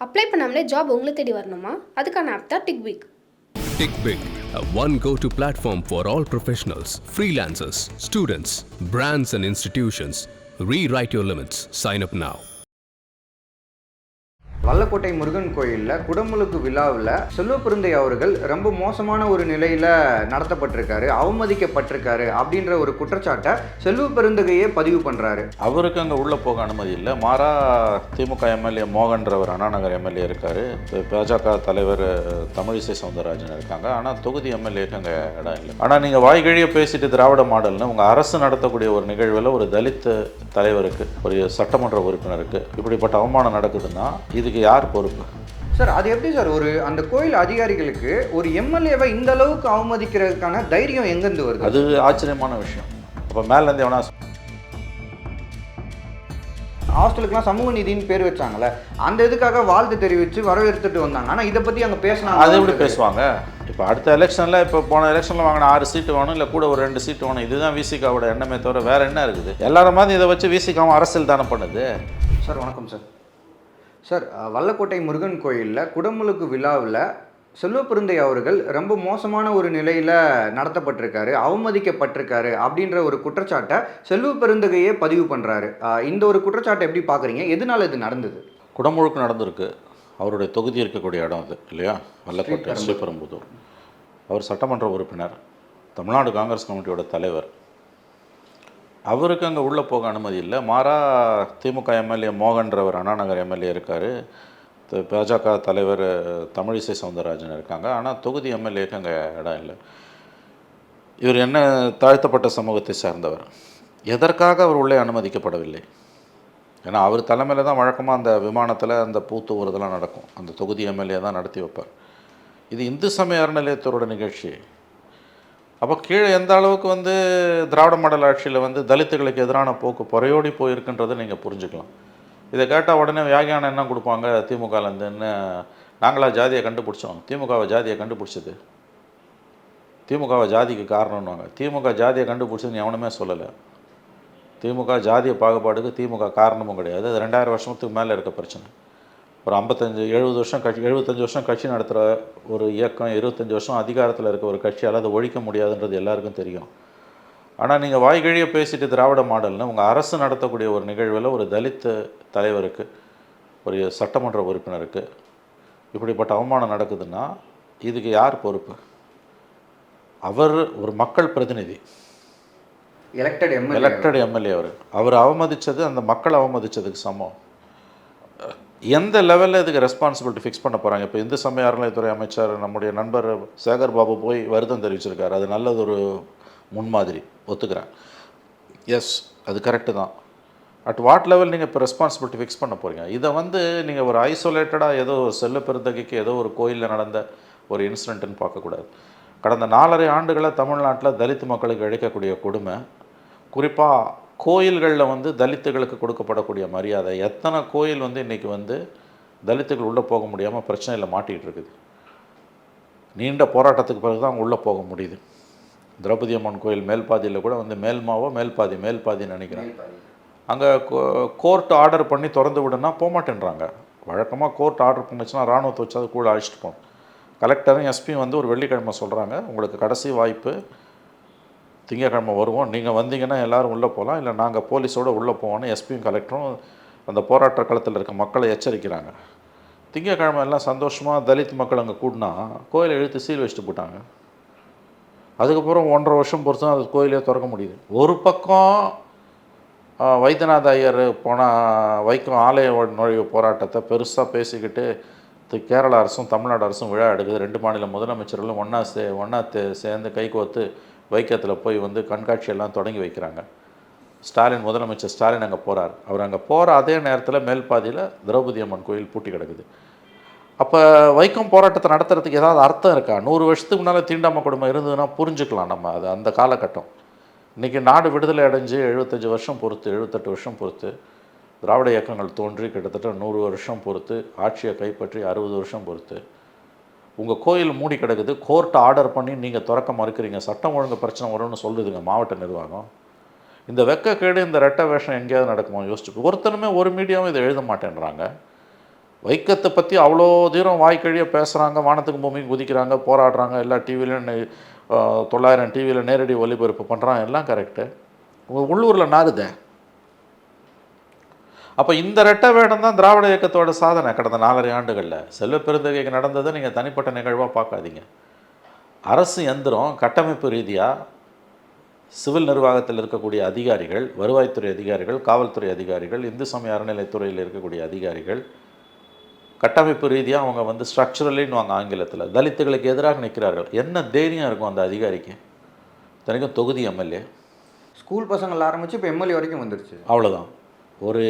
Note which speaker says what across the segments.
Speaker 1: Apply பண்ணாமலே job உங்களை தேடி வரணுமா? அதுக்கான ஆப் தான் டிக்விக்.
Speaker 2: TickBig, a one go-to platform for all professionals, freelancers, students, brands and institutions. Rewrite your limits. Sign up now.
Speaker 3: Vallakottai Murugan கோயிலில் குடமுழுக்கு விழாவில் செல்வப்பெருந்தை அவர்கள் ரொம்ப மோசமான ஒரு நிலையில் நடத்தப்பட்டிருக்காரு, அவமதிக்கப்பட்டிருக்காரு அப்படின்ற ஒரு குற்றச்சாட்டை செல்வப்பெருந்தகையே பதிவு பண்ணுறாரு.
Speaker 4: அவருக்கு அங்கே உள்ளே போக அனுமதி இல்லை. மாறா திமுக எம்எல்ஏ மோகன்றவர் அண்ணாநகர் எம்எல்ஏ இருக்கார், பாஜக தலைவர் தமிழிசை சவுந்தரராஜன் இருக்காங்க. ஆனால் தொகுதி எம்எல்ஏக்கு அங்கே இடம் இல்லை. ஆனால் நீங்கள் வாய்கழிய பேசிட்டு திராவிட மாடல்னு உங்கள் அரசு நடத்தக்கூடிய ஒரு நிகழ்வில் ஒரு தலித் தலைவருக்கு, ஒரு சட்டமன்ற உறுப்பினருக்கு இப்படிப்பட்ட அவமானம் நடக்குதுன்னா இதுக்கு யார் பொறுப்பு?
Speaker 3: சார், அது எப்படி சார் அந்த கோயில் அதிகாரிகளுக்கு ஒரு எம்எல்ஏவை இந்த அளவுக்கு அவமதிக்கிறதுக்கான தைரியம் எங்கேருந்து வருது?
Speaker 4: அது ஆச்சரியமான விஷயம். அப்போ மேலேருந்து எவனா
Speaker 3: ஹாஸ்டலுக்குலாம் சமூக நீதினு பேர் வச்சாங்களே, அந்த இதுக்காக வாழ்த்து தெரிவித்து வரவேற்றுட்டு வந்தாங்க. ஆனால் இதை பற்றி அங்கே பேசினாங்க.
Speaker 4: அதை எப்படி பேசுவாங்க? இப்போ அடுத்த எலெக்ஷனில், இப்போ போன எலெக்ஷனில் வாங்கின 6 சீட்டு வேணும், இல்லை கூட ஒரு 2 சீட்டு வேணும். இதுதான் விசிகாவோட எண்ணமே தவிர வேறு என்ன இருக்குது? எல்லாரும் மாதிரி இதை வச்சு விசிகாவும் அரசியல் தானே பண்ணுது.
Speaker 3: சார் வணக்கம் சார். சார், வல்லக்கோட்டை முருகன் கோயிலில் குடமுழுக்கு விழாவில் செல்வப்பெருந்தை அவர்கள் ரொம்ப மோசமான ஒரு நிலையில் நடத்தப்பட்டிருக்காரு, அவமதிக்கப்பட்டிருக்காரு அப்படின்ற ஒரு குற்றச்சாட்டை செல்வப்பெருந்தகையே பதிவு பண்ணுறாரு. இந்த ஒரு குற்றச்சாட்டை எப்படி பார்க்குறீங்க? எதனால் இது நடந்தது?
Speaker 4: குடமுழுக்கு நடந்திருக்கு. அவருடைய தொகுதி இருக்கக்கூடிய இடம் அது இல்லையா, வல்லக்கோட்டை ஸ்ரீபெரும்புதூர். அவர் சட்டமன்ற உறுப்பினர், தமிழ்நாடு காங்கிரஸ் கமிட்டியோட தலைவர். அவருக்கு அங்கே உள்ளே போக அனுமதி இல்லை. மாறா திமுக எம்எல்ஏ மோகன்றவர் அண்ணாநகர் எம்எல்ஏ இருக்கார், பாஜக தலைவர் தமிழிசை சவுந்தரராஜன் இருக்காங்க. ஆனால் தொகுதி எம்எல்ஏக்கு அங்கே இடம் இல்லை. இவர் என்ன தாழ்த்தப்பட்ட சமூகத்தை சார்ந்தவர். எதற்காக அவர் உள்ளே அனுமதிக்கப்படவில்லை? ஏன்னா அவர் தலைமையில் தான் வழக்கமாக அந்த விமானத்தில் அந்த பூத்து ஊறுதெல்லாம் நடக்கும். அந்த தொகுதி எம்எல்ஏ தான் நடத்தி வைப்பார். இது இந்து சமய அறநிலையத்தோட நிகழ்ச்சி. அப்போ கீழே எந்த அளவுக்கு திராவிட மாடல் ஆட்சியில் தலித்துகளுக்கு எதிரான போக்கு புறையோடி போயிருக்குன்றதை நீங்கள் புரிஞ்சுக்கலாம். இதை கேட்டால் உடனே வியாகியானம் என்ன கொடுப்பாங்க? திமுகலேருந்துன்னு நாங்களாக ஜாதியை கண்டுபிடிச்சோம், திமுகவை ஜாதியை கண்டுபிடிச்சது, திமுகவை ஜாதிக்கு காரணம்னுவாங்க. திமுக ஜாதியை கண்டுபிடிச்சதுன்னு எவனுமே சொல்லலை. திமுக ஜாதிய பாகுபாடுக்கு திமுக காரணமும் கிடையாது. அது 2000 வருஷத்துக்கு மேலே இருக்க பிரச்சனை. ஒரு 55-70 வருஷம் கட்சி, 75 வருஷம் கட்சி நடத்துகிற ஒரு இயக்கம், 25 வருஷம் அதிகாரத்தில் இருக்க ஒரு கட்சியால் அதை ஒழிக்க முடியாதுன்றது எல்லாருக்கும் தெரியும். ஆனால் நீங்கள் வாய்கழிய பேசிட்டு திராவிட மாடல்னு உங்கள் அரசு நடத்தக்கூடிய ஒரு நிகழ்வில் ஒரு தலித் தலைவருக்கு, ஒரு சட்டமன்ற உறுப்பினருக்கு இப்படிப்பட்ட அவமானம் நடக்குதுன்னா இதுக்கு யார் பொறுப்பு? அவர் ஒரு மக்கள் பிரதிநிதி, எலெக்டட் எம்எல்ஏ. அவர் அவமதித்தது அந்த மக்கள் அவமதித்ததுக்கு சமம். எந்த லெவலில் இதுக்கு ரெஸ்பான்சிபிலிட்டி ஃபிக்ஸ் பண்ண போகிறாங்க? இப்போ இந்து சமய அறநிலையத்துறை அமைச்சர் நம்முடைய நண்பர் சேகர் பாபு போய் வருத்தம் தெரிவிச்சிருக்காரு. அது நல்லது, ஒரு முன்மாதிரி, ஒத்துக்கிறேன். எஸ், அது கரெக்டு தான். அட் வாட் லெவல் நீங்கள் இப்போ ரெஸ்பான்சிபிலிட்டி ஃபிக்ஸ் பண்ண போகிறீங்க? இதை நீங்கள் ஒரு ஐசோலேட்டடாக ஏதோ ஒரு செல்வப்பெருந்தகைக்கு ஏதோ ஒரு கோயிலில் நடந்த ஒரு இன்சிடென்ட்னு பார்க்கக்கூடாது. கடந்த 4.5 ஆண்டுகளாக தமிழ்நாட்டில் தலித் மக்களுக்கு இழைக்கக்கூடிய கொடுமை, குறிப்பாக கோயில்களில் தலித்துகளுக்கு கொடுக்கப்படக்கூடிய மரியாதை, எத்தனை கோயில் இன்றைக்கி தலித்துகள் உள்ளே போக முடியாமல் பிரச்சனையில் மாட்டிகிட்டு இருக்குது. நீண்ட போராட்டத்துக்கு பிறகு தான் அங்கே உள்ளே போக முடியுது. திரௌபதி அம்மன் கோயில் மேல்பாதியில் கூட மேல்மாவோ மேல்பாதின்னு நினைக்கிறேன். அங்கே கோர்ட் ஆர்டர் பண்ணி திறந்து விடுனா போக மாட்டேன்றாங்க. வழக்கமாக கோர்ட் ஆர்டர் பண்ணிச்சுன்னா இராணுவத்தை வச்சு அது கூட அழைச்சிட்டு போகணும். கலெக்டரும் எஸ்பியும் ஒரு வெள்ளிக்கிழமை சொல்கிறாங்க, உங்களுக்கு கடைசி வாய்ப்பு, திங்கக்கிழமை வருவோம், நீங்கள் வந்தீங்கன்னா எல்லோரும் உள்ளே போகலாம், இல்லை நாங்கள் போலீஸோடு உள்ளே போவோன்னு எஸ்பியும் கலெக்டரும் அந்த போராட்ட களத்தில் இருக்க மக்களை எச்சரிக்கிறாங்க. திங்கக்கிழமை எல்லாம் சந்தோஷமாக தலித் மக்கள் அங்கே கூடினா கோயிலை இழுத்து சீல் வச்சுட்டு போட்டாங்க. அதுக்கப்புறம் 1.5 வருஷம் பொறுத்து தான் அது கோயிலே திறக்க முடியுது. ஒரு பக்கம் வைத்தியநாத ஐயர் போனால் வைக்கம் ஆலய நுழைவு போராட்டத்தை பெருசாக பேசிக்கிட்டு கேரள அரசும் தமிழ்நாடு அரசும் விழா எடுக்குது. 2 மாநில முதலமைச்சர்களும் ஒன்றா சேர்ந்து கைகோத்து வைக்கத்தில் போய் கண்காட்சியெல்லாம் தொடங்கி வைக்கிறாங்க. ஸ்டாலின், முதலமைச்சர் ஸ்டாலின் அங்கே போகிறார். அவர் அங்கே போகிற அதே நேரத்தில் மேல்பாதியில் திரௌபதி அம்மன் கோயில் பூட்டி கிடக்குது. அப்போ வைக்கம் போராட்டத்தை நடத்துறதுக்கு ஏதாவது அர்த்தம் இருக்கா? 100 வருஷத்துக்கு முன்னால் தீண்டாமை கொடுமை இருந்ததுன்னா புரிஞ்சுக்கலாம் நம்ம. அது அந்த காலகட்டம். இன்றைக்கி நாடு விடுதலை அடைஞ்சு 75 வருஷம் பொறுத்து, 78 வருஷம் பொறுத்து, திராவிட இயக்கங்கள் தோன்றி கிட்டத்தட்ட 100 வருஷம் பொறுத்து, ஆட்சியை கைப்பற்றி 60 வருஷம் பொறுத்து, உங்கள் கோயில் மூடி கிடக்குது, கோர்ட் ஆர்டர் பண்ணி நீங்கள் திறக்க மறுக்கிறீங்க, சட்டம் ஒழுங்கு பிரச்சனை வரும்னு சொல்லுதுங்க மாவட்ட நிர்வாகம். இந்த வெக்கக்கேடு, இந்த ரெட்டை வேஷம் எங்கேயாவது நடக்குமா யோசிச்சு? ஒருத்தனுமே ஒரு மீடியாவும் இதை எழுத மாட்டேன்றாங்க. வைக்கத்தை பற்றி அவ்வளோ தூரம் வாய்க்கழிய பேசுகிறாங்க, வானத்துக்கு பூமிக்கு குதிக்கிறாங்க, போராடுறாங்க, எல்லா டிவிலையும் 900 டிவியில் நேரடி ஒளிபரப்பு பண்ணுறாங்க, எல்லாம் கரெக்டு. உள்ளூரில் நாறுதே. அப்போ இந்த ரெட்டை வேடம் தான் திராவிட இயக்கத்தோட சாதனை கடந்த 4.5 ஆண்டுகளில். செல்வ பெருந்தகைக்கு நடந்ததை நீங்கள் தனிப்பட்ட நிகழ்வாக பார்க்காதீங்க. அரசு எந்திரம் கட்டமைப்பு ரீதியாக சிவில் நிர்வாகத்தில் இருக்கக்கூடிய அதிகாரிகள், வருவாய்த்துறை அதிகாரிகள், காவல்துறை அதிகாரிகள், இந்து சமய அறநிலைத்துறையில் இருக்கக்கூடிய அதிகாரிகள் கட்டமைப்பு ரீதியாக அவங்க வந்து ஸ்ட்ரக்சரலின்னு வாங்க ஆங்கிலத்தில் தலித்துகளுக்கு எதிராக நிற்கிறார்கள். என்ன தைரியம் இருக்கும் அந்த அதிகாரிக்கு? தனிக்கும் தொகுதி எம்எல்ஏ,
Speaker 3: ஸ்கூல் பசங்கள் ஆரம்பித்து இப்போ எம்எல்ஏ வரைக்கும் வந்துருச்சு.
Speaker 4: அவ்வளோதான். ஒரு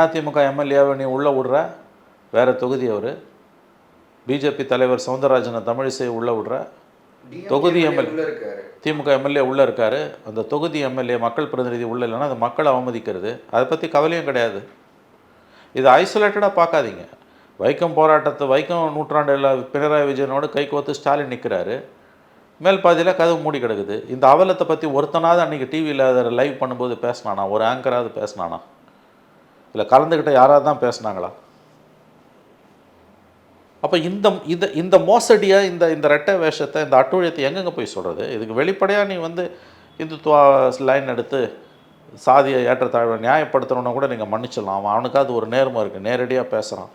Speaker 4: அதிமுக எம்எல்ஏவை நீ உள்ளே விடுற, வேறு தொகுதி அவர். பிஜேபி தலைவர் சவுந்தரராஜனை தமிழிசை உள்ளே விடுற, தொகுதி எம்எல்ஏ திமுக எம்எல்ஏ உள்ளே இருக்கார், அந்த தொகுதி எம்எல்ஏ மக்கள் பிரதிநிதி உள்ளே இல்லைன்னா அது மக்களை அவமதிக்கிறது. அதை பற்றி கவலையும் கிடையாது. இது ஐசோலேட்டடாக பார்க்காதீங்க. வைக்கம் போராட்டத்தை, வைக்கம் நூற்றாண்டில் பினராயி விஜயனோடு கைகோத்து ஸ்டாலின் நிற்கிறாரு, மேல் பாதியில் கதவு மூடி கிடக்குது. இந்த அவலத்தை பற்றி ஒருத்தனாவது அன்றைக்கி டிவியில் அதை லைவ் பண்ணும்போது பேசினானா? ஒரு ஆங்கராவது பேசினானா? இல்லை கலந்துக்கிட்ட யாராவது தான் பேசினாங்களா? அப்போ இந்த மோசடியை, இந்த ரெட்டை வேஷத்தை, இந்த அட்டுழியத்தை எங்கெங்கே போய் சொல்கிறது? இதுக்கு வெளிப்படையாக நீ வந்து இந்துத்துவா லைன் எடுத்து சாதியை ஏற்றத்தாழ்வை நியாயப்படுத்துகிறவனை கூட நீங்கள் மன்னிச்சிடலாம். அவனுக்காவது ஒரு நேர்மை இருக்குது, நேரடியாக பேசுகிறான்.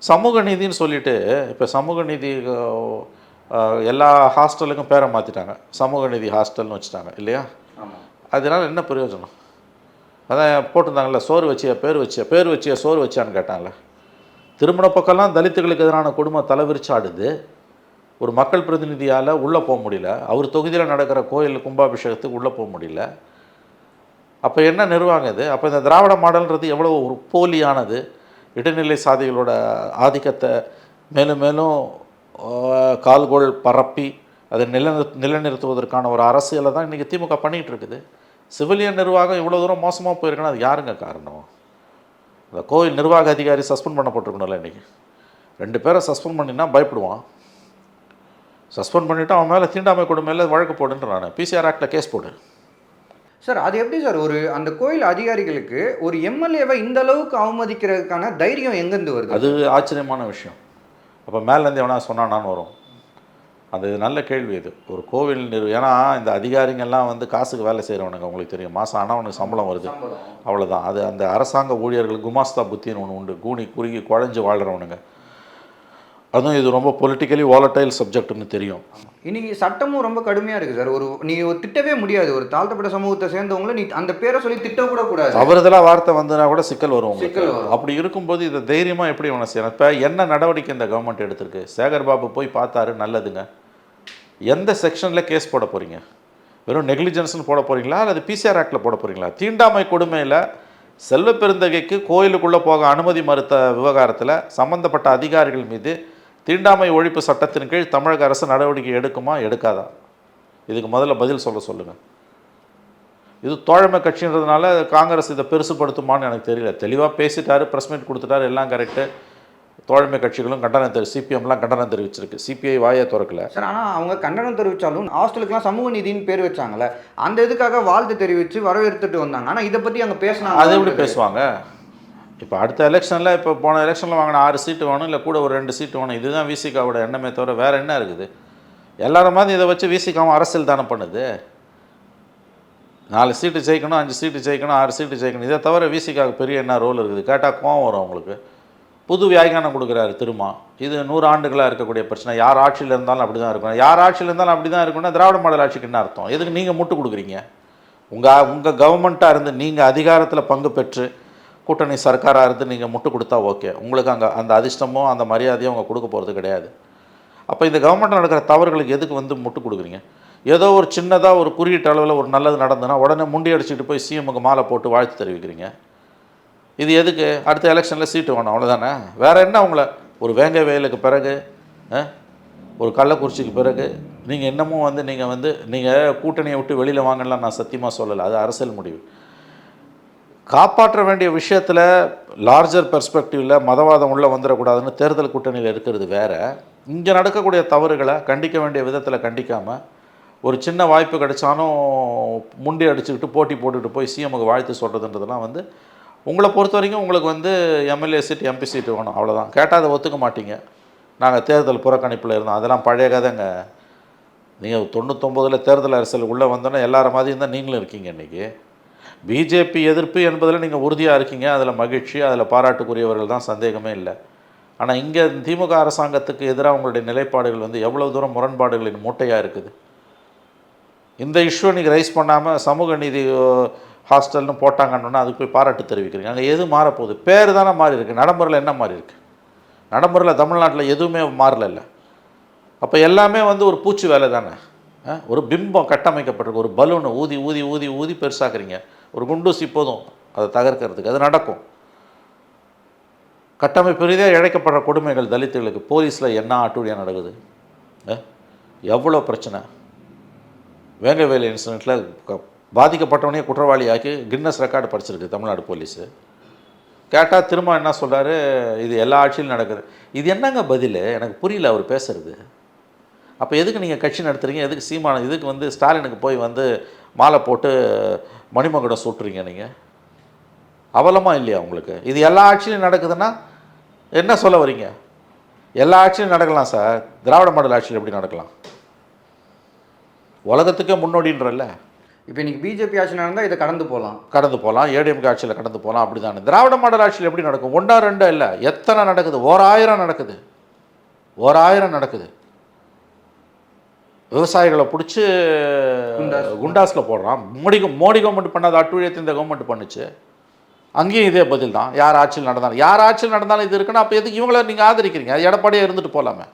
Speaker 4: சமூக நீதின்னு சொல்லிட்டு இப்போ சமூக நீதி எல்லா ஹாஸ்டலுக்கும் பேரை மாற்றிட்டாங்க, சமூக நீதி ஹாஸ்டல்னு வச்சுட்டாங்க இல்லையா? அதனால் என்ன பிரயோஜனம்? அதான் போட்டிருந்தாங்கல்ல, சோறு வச்சியா பேர் வச்சியா சோறு வச்சியான்னு கேட்டாங்கல்ல. திருமண பக்கம்லாம் தலித்துகளுக்கு எதிரான கொடுமை தலைவிரிச்சாடுது. ஒரு மக்கள் பிரதிநிதியால் உள்ளே போக முடியல, அவர் தொகுதியில் நடக்கிற கோயில் கும்பாபிஷேகத்துக்கு உள்ளே போக முடியல. அப்போ என்ன நிர்வாகம் இது? அப்போ இந்த திராவிட மாடல்ன்றது எவ்வளோ ஒரு போலியானது. இடைநிலை சாதிகளோட ஆதிக்கத்தை மேலும் மேலும் கால்கோள் பரப்பி அதை நிலைநிறுத்துவதற்கான ஒரு அரசியலை தான் இன்றைக்கி திமுக பண்ணிகிட்டு இருக்குது. சிவிலியன் நிர்வாகம் இவ்வளோ தூரம் மோசமாக போயிருக்குன்னா அது யாருங்க காரணம்? அந்த கோவில் நிர்வாக அதிகாரி சஸ்பெண்ட் பண்ணப்பட்டிருக்கணும்ல. இன்றைக்கி 2 பேரை சஸ்பெண்ட் பண்ணினா பயப்படுவான். சஸ்பெண்ட் பண்ணிவிட்டு அவன் மேலே தீண்டாமை கொடுமையில் வழக்கு போடுன்றான். பிசிஆர் ஆக்டில் கேஸ் போடு.
Speaker 3: சார் அது எப்படி சார் அந்த கோயில் அதிகாரிகளுக்கு ஒரு எம்எல்ஏவை இந்த அளவுக்கு அவமதிக்கிறதுக்கான தைரியம் எங்கேருந்து வருது? அது
Speaker 4: ஆச்சரியமான விஷயம். அப்போ மேலேருந்து எவனா சொன்னான்னு வரும். அது நல்ல கேள்வி. இது ஒரு கோவில் ஏன்னா இந்த அதிகாரிங்கள்லாம் வந்து காசுக்கு வேலை செய்கிறவனுங்க, உங்களுக்கு தெரியும். மாதம் ஆனால் அவனுக்கு சம்பளம் வருது, அவ்வளோதான். அது அந்த அரசாங்க ஊழியர்கள் குமாஸ்தா புத்தின்னு ஒன்று உண்டு, கூனி குறுகி குழஞ்சி வாழ்கிறவனுங்க. அதுவும் இது ரொம்ப பொலிட்டிக்கலி வாலட்டைல் சப்ஜெக்ட்னு தெரியும்.
Speaker 3: இன்னைக்கு சட்டமும் ரொம்ப கடுமையாக இருக்குது சார். நீ திட்டவே முடியாது. ஒரு தாழ்த்தப்பட்ட சமூகத்தை சேர்ந்தவங்களை நீ அந்த பேரை சொல்லி திட்டக்கூட கூடாது.
Speaker 4: அவர்தெல்லாம் வார்த்தை வந்ததுனா கூட சிக்கல் வரும். அப்படி இருக்கும்போது இதை தைரியமாக எப்படி அவனை செய்யணும்? இப்போ என்ன நடவடிக்கை இந்த கவர்மெண்ட் எடுத்திருக்கு? சேகர் பாபு போய் பார்த்தாரு, நல்லதுங்க. எந்த செக்ஷனில் கேஸ் போட போகிறீங்க? வெறும் நெக்லிஜென்ஸ்னு போட போகிறீங்களா அல்லது பிசிஆர் ஆக்டில் போட போகிறீங்களா? தீண்டாமை கொடுமையில் செல்வ பெருந்தகைக்கு கோயிலுக்குள்ளே போக அனுமதி மறுத்த விவகாரத்தில் சம்பந்தப்பட்ட அதிகாரிகள் மீது தீண்டாமை ஒழிப்பு சட்டத்தின் கீழ் தமிழக அரசு நடவடிக்கை எடுக்குமா எடுக்காதா? இதுக்கு முதல்ல பதில் சொல்லுங்கள். இது தோழமை கட்சின்றதுனால காங்கிரஸ் இதை பெருசுப்படுத்துமான்னு எனக்கு தெரியல. தெளிவாக பேசிட்டாரு, ப்ரெஸ் மீட் கொடுத்துட்டாரு, எல்லாம் கரெக்டு. தோழமை கட்சிகளும் கண்டனம் சிபிஎம்லாம் கண்டனம் தெரிவிச்சிருக்கு. சிபிஐ வாயை திறக்கல
Speaker 3: சார். ஆனால் அவங்க கண்டனம் தெரிவித்தாலும் ஹாஸ்டலுக்குலாம் சமூக நீதினு பேர் வச்சாங்கல்ல, அந்த இதுக்காக வாழ்த்து தெரிவித்து வரவேற்றுட்டு வந்தாங்க. ஆனால் இதை பற்றி அங்கே பேசினாங்க.
Speaker 4: அது எப்படி பேசுவாங்க? இப்போ அடுத்த எலெக்ஷனில், இப்போ போன எலெக்ஷனில் வாங்கின 6 சீட்டு வேணும், இல்லை கூட ஒரு 2 சீட்டு வேணும். இதுதான் விசிகாவோட எண்ணமே தவிர வேறு என்ன இருக்குது? எல்லாரும் மாதிரி இதை வச்சு விசிகாவும் அரசியல் தானே பண்ணுது. 4 சீட்டு ஜெயிக்கணும், 5 சீட்டு ஜெயிக்கணும், 6 சீட்டு ஜெயிக்கணும். இதை தவிர விசிகாவுக்கு பெரிய என்ன ரோல் இருக்குது? கேட்டால் கோவம் வரும் அவங்களுக்கு. புது வியாக்கியானம் கொடுக்குறாரு திரும்ப. இது 100 ஆண்டுகளாக இருக்கக்கூடிய பிரச்சனை. யார் ஆட்சியில் இருந்தாலும் அப்படி தான் இருக்கணும். யார் ஆட்சியில் இருந்தாலும் அப்படி தான் இருக்குன்னா திராவிட மாடல் ஆட்சிக்கு என்ன அர்த்தம்? எதுக்கு நீங்கள் முட்டு கொடுக்குறீங்க? உங்கள் கவர்மெண்ட்டாக இருந்து நீங்கள் அதிகாரத்தில் பங்கு பெற்று கூட்டணி சர்க்காராக இருந்து நீங்கள் முட்டு கொடுத்தா ஓகே. உங்களுக்கு அங்கே அந்த அதிர்ஷ்டமோ அந்த மரியாதையோ அவங்க கொடுக்க போகிறது கிடையாது. அப்போ இந்த கவர்மெண்ட்டில் நடக்கிற தவறுகளுக்கு எதுக்கு வந்து முட்டு கொடுக்குறீங்க? ஏதோ ஒரு சின்னதாக ஒரு குறியீட்டு அளவில் ஒரு நல்லது நடந்ததுன்னா உடனே முண்டி அடிச்சுட்டு போய் சிஎம்முக்கு மாலை போட்டு வாழ்த்து தெரிவிக்கிறீங்க. இது எதுக்கு? அடுத்த எலெக்ஷனில் சீட்டு வேணும், அவ்வளோதானே. வேறு என்ன? அவங்கள ஒரு வேங்கை வயலுக்கு பிறகு, ஒரு கள்ளக்குறிச்சிக்கு பிறகு நீங்கள் இன்னமும் வந்து நீங்கள் கூட்டணியை விட்டு வெளியில் வாங்கலாம் நான் சத்தியமாக சொல்லலை. அது அரசியல் முடிவு. காப்பாற்ற வேண்டிய விஷயத்தில் லார்ஜர் பெர்ஸ்பெக்டிவில் மதவாதம் உள்ளே வந்துடக்கூடாதுன்னு தேர்தல் கூட்டணியில் இருக்கிறது வேறு. இங்கே நடக்கக்கூடிய தவறுகளை கண்டிக்க வேண்டிய விதத்தில் கண்டிக்காமல் ஒரு சின்ன வாய்ப்பு கிடைச்சாலும் முண்டி அடிச்சுக்கிட்டு போட்டி போட்டுக்கிட்டு போய் சிஎம்முக்கு வாழ்த்து சொல்கிறதுன்றதுலாம் வந்து உங்களை பொறுத்த வரைக்கும் உங்களுக்கு வந்து எம்எல்ஏ சீட் எம்பி சீட்டு வேணும், அவ்வளோதான். கேட்டால் அதை ஒத்துக்க மாட்டீங்க. நாங்கள் தேர்தல் புறக்கணிப்பில் இருந்தோம், அதெல்லாம் பழைய கதைங்க. நீங்கள் 99 தேர்தல் அரசியல் உள்ளே வந்தோன்னே எல்லார மாதிரி தான் நீங்களும் இருக்கீங்க. இன்றைக்கி பிஜேபி எதிர்ப்பு என்பதில் நீங்கள் உறுதியாக இருக்கீங்க, அதில் மகிழ்ச்சி, அதில் பாராட்டுக்குரியவர்கள் தான், சந்தேகமே இல்லை. ஆனால் இங்கே திமுக அரசாங்கத்துக்கு எதிராக உங்களுடைய நிலைப்பாடுகள் வந்து எவ்வளோ தூரம் முரண்பாடுகளின் மூட்டையாக இருக்குது. இந்த இஷ்யூ நீங்கள் ரைஸ் பண்ணாமல் சமூக நீதி ஹாஸ்டல்னு போட்டாங்கன்னா அதுக்கு போய் பாராட்டு தெரிவிக்கிறீங்க. அங்கே எது மாறப்போகுது? பேர் தானே மாறி இருக்குது, நடைமுறையில் என்ன மாறி இருக்குது? நடைமுறையில் தமிழ்நாட்டில் எதுவுமே மாறல. அப்போ எல்லாமே வந்து ஒரு பூச்சி வேலை தானே. ஒரு பிம்பம் கட்டமைக்கப்பட்டிருக்கு, ஒரு பலூனை ஊதி ஊதி ஊதி ஊதி பெருசாக்குறீங்க. ஒரு குண்டூசி போதும் அதை தகர்க்கிறதுக்கு, அது நடக்கும். கட்டமைப்பு ரீதியாக இழைக்கப்படுற கொடுமைகள் தலித்துகளுக்கு போலீஸில் என்ன அட்டூழியம் நடக்குது, எவ்வளோ பிரச்சனை. வேங்கவேலு இன்சிடெண்ட்டில் பாதிக்கப்பட்டவனே குற்றவாளியாக்கி கின்னஸ் ரெக்கார்டு படிச்சிருக்கு தமிழ்நாடு போலீஸு. கேட்டால் திரும்ப என்ன சொல்கிறாரு, இது எல்லா ஆட்சியிலும் நடக்குது. இது என்னங்க பதில்? எனக்கு புரியல அவர் பேசுகிறது. அப்போ எதுக்கு நீங்கள் கட்சி நடத்துகிறீங்க? எதுக்கு சீமான இதுக்கு வந்து ஸ்டாலினுக்கு போய் வந்து மாலை போட்டு மணிமகுடம் சூட்டுறீங்க? நீங்கள் அவலமாக இல்லையா உங்களுக்கு? இது எல்லா ஆட்சியிலும் நடக்குதுன்னா என்ன சொல்ல வரீங்க? எல்லா ஆட்சியிலும் நடக்கலாம் சார், திராவிட மாடல் ஆட்சியில் எப்படி நடக்கலாம்? உலகத்துக்கே முன்னோடின்றல்ல.
Speaker 3: இப்போ இன்றைக்கி பிஜேபி ஆட்சி நடந்தால் இதை கடந்து போகலாம்,
Speaker 4: ஏடிஎம்கே ஆட்சியில் கடந்து போகலாம், அப்படி தானே. திராவிட மாடல் ஆட்சியில் எப்படி நடக்கும்? 1 2 இல்லை, எத்தனை நடக்குது? 1000 நடக்குது, 1000 நடக்குது. விவசாயிகளை பிடிச்சி குண்டாஸில் போடுறான். மோடி கவர்மெண்ட் பண்ணாத அட்டுழியத்தை இந்த கவர்மெண்ட் பண்ணுச்சு. அங்கேயும் இதே பதில் தான். யார் ஆட்சியில் நடந்தாலும் இது இருக்குன்னா அப்போ எதுக்கு இவங்கள நீங்கள் ஆதரிக்கிறீங்க? அது எடப்பாடியே இருந்துட்டு போகலாமே.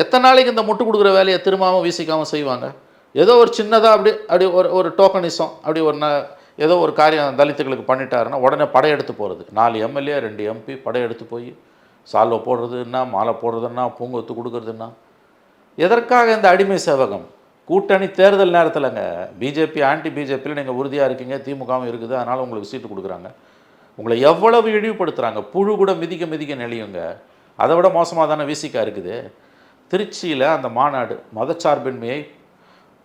Speaker 4: எத்தனை நாளைக்கு இந்த முட்டு கொடுக்குற வேலையை திரும்பாமல் வீசிக்காமல் செய்வாங்க? ஏதோ ஒரு சின்னதாக அப்படி ஒரு டோக்கனிசம், அப்படி ஏதோ ஒரு காரியம் தலித்துகளுக்கு பண்ணிட்டாருன்னா உடனே படையெடுத்து போகிறது. 4 எம்எல்ஏ 2 எம்பி படையெடுத்து போய் சால்வை போடுறதுன்னா, மாலை போடுறதுன்னா, பூங்கொத்து கொடுக்குறதுன்னா, எதற்காக இந்த அடிமை சேவகம்? கூட்டணி தேர்தல் நேரத்தில்ங்க பிஜேபி ஆன்டி பிஜேபியில் நீங்கள் உறுதியாக இருக்கீங்க, திமுகவும் இருக்குது, அதனால் உங்களுக்கு சீட்டு கொடுக்குறாங்க. உங்களை எவ்வளவு இழிவுபடுத்துகிறாங்க. புழு கூட மிதிக்க நெளியுங்க. அதை விட மோசமாக தானே விசிகா இருக்குது. திருச்சியில் அந்த மாநாடு மதச்சார்பின்மையை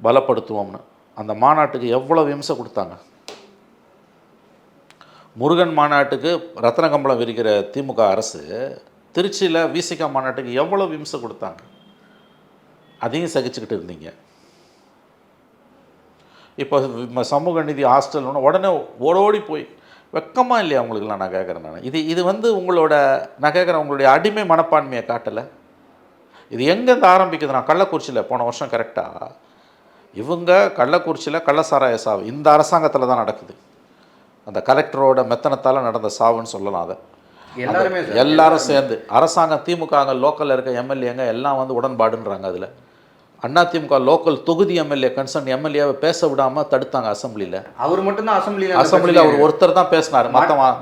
Speaker 4: பலப்படுத்துவோம்னு அந்த மாநாட்டுக்கு எவ்வளோ விமர்சை கொடுத்தாங்க. முருகன் மாநாட்டுக்கு ரத்தன கம்பளம் விரிக்கிற திமுக அரசு திருச்சியில் விசிகா மாநாட்டுக்கு எவ்வளோ விமர்சை கொடுத்தாங்க. அதையும் சகிச்சுக்கிட்டு இருந்தீங்க. இப்போ சமூக நீதி ஹாஸ்டல்னு உடனே ஓடோடி போய் வெக்கமாக இல்லையா உங்களுக்குலாம்? நான் கேட்குறேன். இது வந்து உங்களோட, நான் கேட்குறேன், உங்களுடைய அடிமை மனப்பான்மையை காட்டலை. இது எங்கேருந்து ஆரம்பிக்குதுன்னா கள்ளக்குறிச்சியில் போன வருஷம் கரெக்டாக இவங்க கள்ளக்குறிச்சியில் கள்ளசாராய சாவு இந்த அரசாங்கத்தில் தான் நடக்குது. அந்த கலெக்டரோட மெத்தனத்தால் நடந்த சாவுன்னு சொல்லலாம். அதை எல்லாரும் சேர்ந்து அரசாங்கம், திமுக அங்கே லோக்கலில் இருக்க எம்எல்ஏங்க எல்லாம் வந்து உடன்பாடுன்றாங்க. அதில் அதிமுக லோக்கல் தொகுதி எம்எல்ஏ கன்சர்ன் எம்எல்ஏவை பேச விடாமல் தடுத்தாங்க அசம்பிளியில். அவர் மட்டும்தான் அசம்பிளியில் அவர் ஒருத்தர் தான் பேசினார்.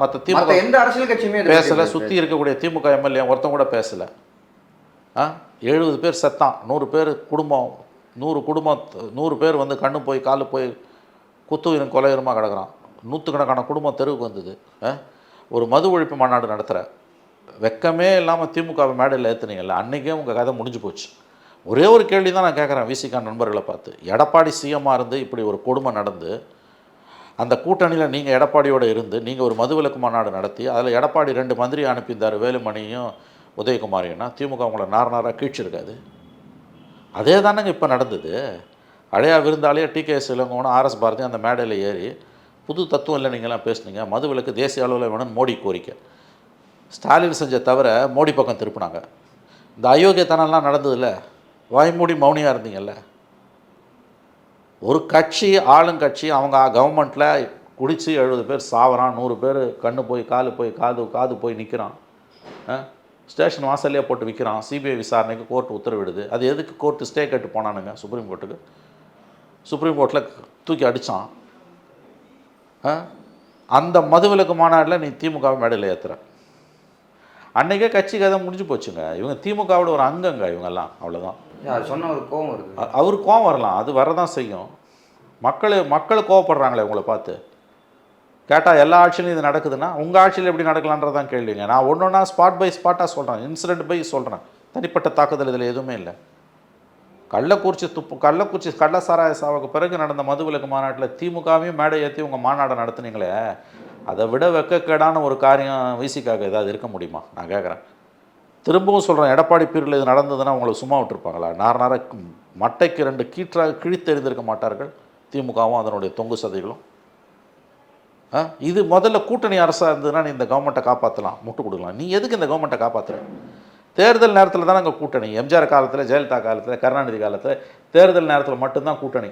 Speaker 4: மற்ற திமுக எந்த அரசியல் கட்சியுமே பேசலை. சுற்றி இருக்கக்கூடிய திமுக எம்எல்ஏ ஒருத்தன் கூட பேசலை. 70 பேர் செத்தான், 100 பேர் குடும்பம், 100 பேர் வந்து கண்ணு போய் காலு போய் குத்துயிரும் கொலையுரமாக கிடக்கிறான். 100கணக்கான குடும்பம் தெருவுக்கு வந்தது. ஒரு மது ஒழிப்பு மாநாடு நடத்துகிற வெக்கமே இல்லாமல் திமுகவை மேடையில் ஏற்றுனீங்கல்ல, அன்றைக்கே உங்கள் கதை முடிஞ்சு போச்சு. ஒரே ஒரு கேள்வி தான் நான் கேட்குறேன் விசிகா நண்பர்களை பார்த்து. எடப்பாடி சிஎம்மாக இருந்து இப்படி ஒரு கொடுமை நடந்து அந்த கூட்டணியில் நீங்கள் எடப்பாடியோடு இருந்து நீங்கள் ஒரு மதுவிலக்கு மாநாடு நடத்தி அதில் எடப்பாடி 2 மந்திரி அனுப்பியிருந்தார், வேலுமணியும் உதயகுமாரின்னா, திமுக உங்களை நாராக கீழ்ச்சிருக்காது. அதே தானேங்க இப்போ நடந்தது. அழையா விருந்தாலேயே டிகேஎஸ் இளங்கோவனும் ஆர்எஸ் பாரதியும் அந்த மேடையில் ஏறி புது தத்துவம் இல்லை நீங்களாம் பேசுனீங்க, மதுவிலக்கு தேசிய அளவில் வேணும்னு மோடி கோரிக்கை. ஸ்டாலின் செஞ்ச தவிர மோடி பக்கம் திருப்பினாங்க. இந்த அயோக்கியத்தனம்லாம் நடந்ததில்ல, வாய்மூடி மௌனியாக இருந்தீங்கல்ல. ஒரு கட்சி, ஆளுங்கட்சி, அவங்க கவர்மெண்ட்டில் குடித்து 70 பேர் சாவறான், 100 பேர் கண்ணு போய் காலு போய் காது போய் நிற்கிறான், ஸ்டேஷன் வாசல்லையே போட்டு விற்கிறான். சிபிஐ விசாரணைக்கு கோர்ட் உத்தரவிடுது. அது எதுக்கு கோர்ட்டு ஸ்டே கேட்டு போனானுங்க சுப்ரீம் கோர்ட்டுக்கு? சுப்ரீம் கோர்ட்டில் தூக்கி அடித்தான். அந்த மதுவிலக்கு மாநாட்டில் நீ திமுகவை மேடையில் ஏற்றுற. அன்றைக்கே கட்சி கதை முடிஞ்சு போச்சுங்க. இவங்க திமுகவோட ஒரு அங்கங்க இவங்கெல்லாம், அவ்வளோதான்.
Speaker 3: சொன்ன ஒரு கோவம் வருது.
Speaker 4: அவருக்கு கோவம் வரலாம், அது வரதான் செய்யும். மக்கள் கோவப்படுறாங்களே உங்களை பார்த்து. கேட்டால் எல்லா ஆட்சியிலும் இது நடக்குதுன்னா உங்கள் ஆட்சியில் எப்படி நடக்கலான்றதான் கேள்விங்க. நான் ஒன்றுனா ஸ்பாட் பை ஸ்பாட்டாக சொல்கிறேன், இன்சிடென்ட் பை சொல்கிறேன். தனிப்பட்ட தாக்குதல் இதில் எதுவுமே இல்லை. கள்ளக்குறிச்சி கள்ளசாராய சாவுக்கு பிறகு நடந்த மதுவிலக்கு மாநாட்டில் திமுகவையும் மேடை ஏற்றி உங்கள் மாநாடை நடத்துனீங்களே, அதை விட வெக்கக்கேடான ஒரு காரியம் விசிக்காக ஏதாவது இருக்க முடியுமா? நான் கேட்குறேன். திரும்பவும் சொல்கிறேன், எடப்பாடி பீரியடில் இது நடந்ததுன்னா அவங்களை சும்மா விட்டுருப்பாங்களா? நார மட்டைக்கு 2 கீற்றாக கிழித்தெறிந்திருக்க மாட்டார்கள் திமுகவும் அதனுடைய தொங்கு சதைகளும். இது முதல்ல கூட்டணி அரசாக இருந்ததுன்னா நீ இந்த கவர்மெண்ட்டை காப்பாற்றலாம், முட்டு கொடுக்கலாம். நீ எதுக்கு இந்த கவர்மெண்ட்டை காப்பாற்றுற? தேர்தல் நேரத்தில் தான் அங்கே கூட்டணி. எம்ஜிஆர் காலத்தில், ஜெயலலிதா காலத்தில், கருணாநிதி காலத்தில் தேர்தல் நேரத்தில் மட்டும்தான் கூட்டணி.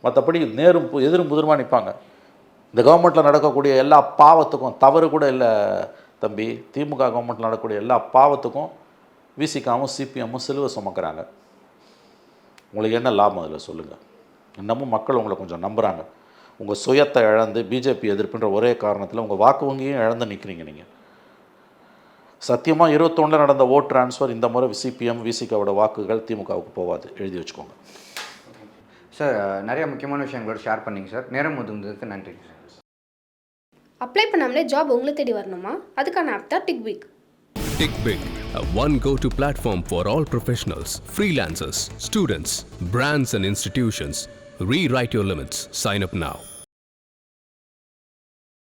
Speaker 4: மற்றபடி நேரும் எதிரும் புதிருமா நிற்பாங்க. இந்த கவர்மெண்ட்டில் நடக்கக்கூடிய எல்லா பாவத்துக்கும் தவறு கூட இல்லை தம்பி. திமுக கவர்மெண்ட்டில் நடக்கக்கூடிய எல்லா பாவத்துக்கும் விசிகாவும் சிபிஎம்மும் சிலுவை சுமக்கிறாங்க. உங்களுக்கு என்ன லாபம் அதில் சொல்லுங்கள்? இன்னமும் மக்கள் உங்களை கொஞ்சம் நம்புகிறாங்க. உங்கள் சுயத்தை இழந்து பிஜேபி எதிர்ப்புன்ற ஒரே காரணத்தில் உங்கள் வாக்கு வங்கியும் இழந்து நிற்கிறீங்க. நீங்கள் சத்தியமாக 21 நடந்த ஓட் ட்ரான்ஸ்ஃபர் இந்த முறை சிபிஎம் விசிகாவோட வாக்குகள் திமுகவுக்கு போகாது, எழுதி வச்சுக்கோங்க.
Speaker 3: சார் நிறைய முக்கியமான விஷயங்களோட ஷேர் பண்ணிங்க சார். நேரம் ஒதுங்குனதுக்கு நன்றி சார்.
Speaker 1: அப்ளை பண்ணாமலே ஜாப் உங்களை தேடி வரணுமா? அதுக்கான ஆப் தான் டிக்விக்.
Speaker 2: TickBig, a one go-to platform for all professionals, freelancers, students, brands and institutions. Rewrite your limits. Sign up now.